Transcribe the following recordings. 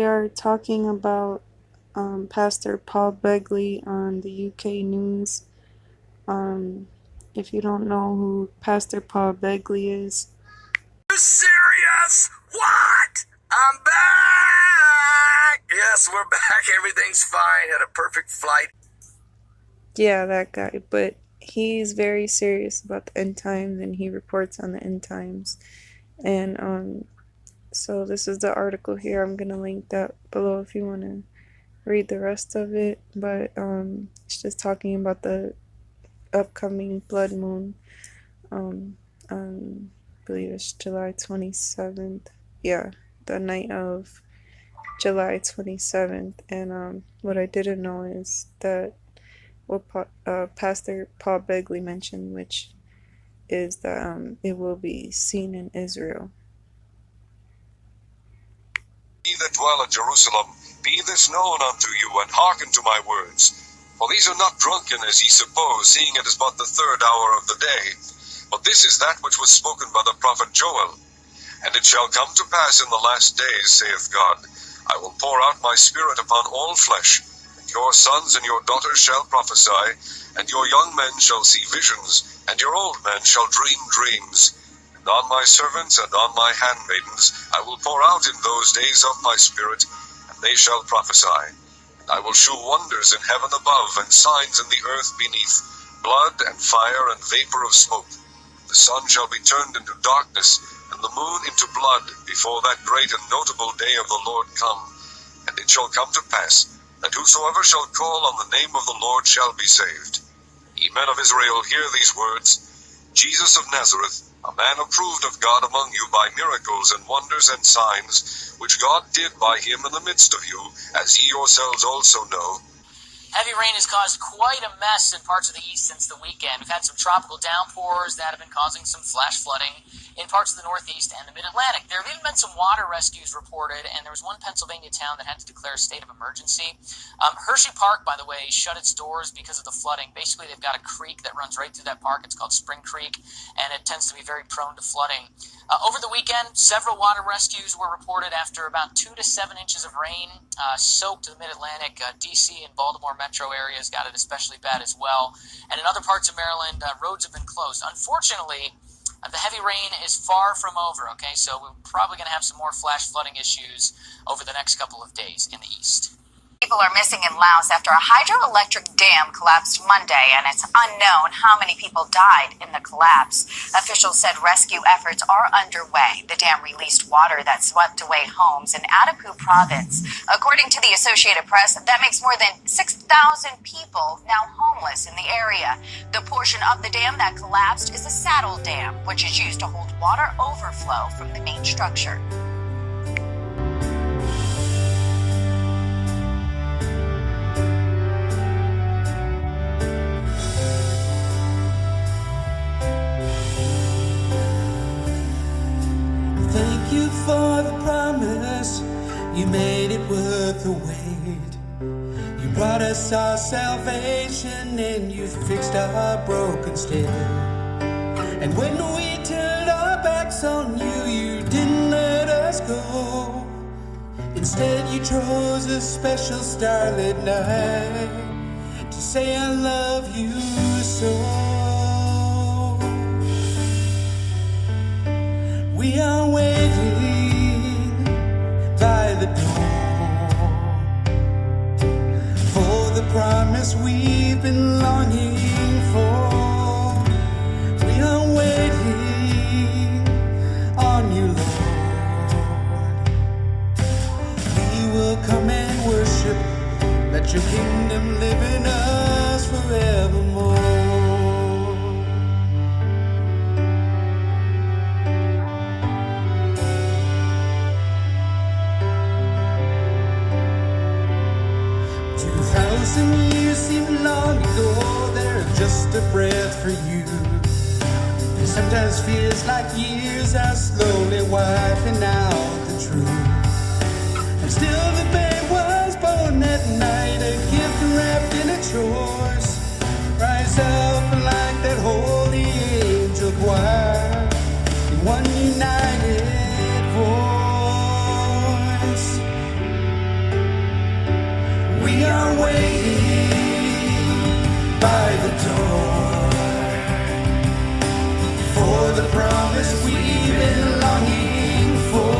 are talking about Pastor Paul Begley on the UK news. If you don't know who Pastor Paul Begley is. You serious? What? I'm back! Yes, we're back. Everything's fine. Had a perfect flight. Yeah, that guy. But he's very serious about the end times, and he reports on the end times. And so this is the article here. I'm gonna link that below if you want to read the rest of it. But it's just talking about the upcoming blood moon. I believe it's July 27th. Yeah, the night of July 27th. And what I didn't know is that what Pastor Paul Begley mentioned, which is that it will be seen in Israel. Ye that dwell at Jerusalem, be this known unto you, and hearken to my words. For these are not drunken, as ye suppose, seeing it is but the third hour of the day. But this is that which was spoken by the prophet Joel. And it shall come to pass in the last days, saith God, I will pour out my spirit upon all flesh, and your sons and your daughters shall prophesy, and your young men shall see visions, and your old men shall dream dreams. And on my servants and on my handmaidens I will pour out in those days of my spirit, and they shall prophesy. And I will shew wonders in heaven above, and signs in the earth beneath, blood and fire and vapor of smoke. The sun shall be turned into darkness, and the moon into blood, before that great and notable day of the Lord come. And it shall come to pass, that whosoever shall call on the name of the Lord shall be saved. Ye men of Israel, hear these words. Jesus of Nazareth, a man approved of God among you by miracles and wonders and signs, which God did by him in the midst of you, as ye yourselves also know. Heavy rain has caused quite a mess in parts of the east since the weekend. We've had some tropical downpours that have been causing some flash flooding in parts of the northeast and the mid-Atlantic. There have even been some water rescues reported, and there was one Pennsylvania town that had to declare a state of emergency. Hershey Park, by the way, shut its doors because of the flooding. Basically, they've got a creek that runs right through that park. It's called Spring Creek, and it tends to be very prone to flooding. Over the weekend, several water rescues were reported after about 2 to 7 inches of rain soaked the mid-Atlantic. D.C. and Baltimore metro areas got it especially bad as well. And in other parts of Maryland, roads have been closed. Unfortunately, the heavy rain is far from over, okay? So we're probably going to have some more flash flooding issues over the next couple of days in the east. People are missing in Laos after a hydroelectric dam collapsed Monday, and it's unknown how many people died in the collapse. Officials said rescue efforts are underway. The dam released water that swept away homes in Atapu province. According to the Associated Press, that makes more than 6,000 people now homeless in the area. The portion of the dam that collapsed is a saddle dam, which is used to hold water overflow from the main structure. Thank you for the promise, you made it worth the wait. You brought us our salvation and you fixed our broken state. And when we turned our backs on you, you didn't let us go. Instead you chose a special starlit night to say I love you so. We are waiting by the door for the promise we've been longing for. We are waiting on you, Lord. We will come and worship. Let your kingdom live in us forevermore. Years seem long ago, they're just a breath for you. It sometimes feels like years are slowly wiping out the truth. And still the babe was born that night, a gift wrapped in a choice. Rise up like that holy angel choir in one united voice. waiting by the door for the promise we've been longing for.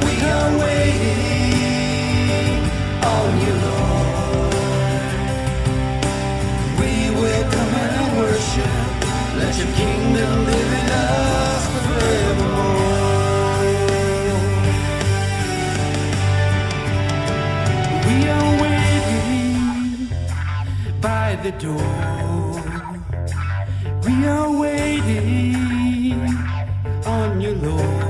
We are waiting on you, Lord. We will come and worship. Let your kingdom live in us forevermore. We are waiting by the door. We are waiting on you, Lord.